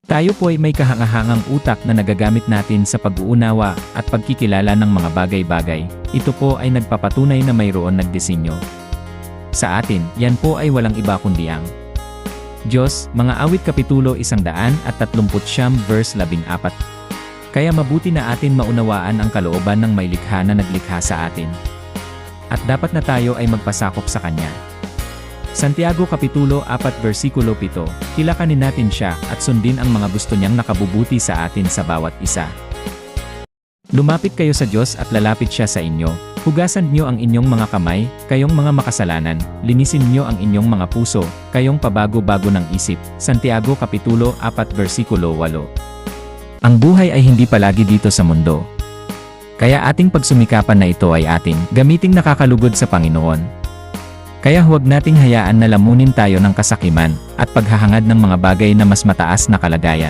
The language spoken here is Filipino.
Tayo po ay may kahangahangang utak na nagagamit natin sa pag-uunawa at pagkikilala ng mga bagay-bagay. Ito po ay nagpapatunay na mayroon nagdisenyo. Sa atin, yan po ay walang iba kundi ang Diyos. Mga Awit Kapitulo 139 verse 14. Kaya mabuti na atin maunawaan ang kalooban ng may likha na naglikha sa atin. At dapat na tayo ay magpasakop sa Kanya. Santiago Kapitulo 4 versikulo 7, kilakanin natin siya at sundin ang mga gusto niyang nakabubuti sa atin sa bawat isa. Lumapit kayo sa Diyos at lalapit siya sa inyo. Hugasan niyo ang inyong mga kamay, kayong mga makasalanan, linisin niyo ang inyong mga puso, kayong pabago-bago ng isip. Santiago Kapitulo 4 versikulo 8. Ang buhay ay hindi palagi dito sa mundo. Kaya ating pagsumikapan na ito ay ating gamiting nakakalugod sa Panginoon. Kaya huwag nating hayaan na lamunin tayo ng kasakiman at paghahangad ng mga bagay na mas mataas na kalagayan.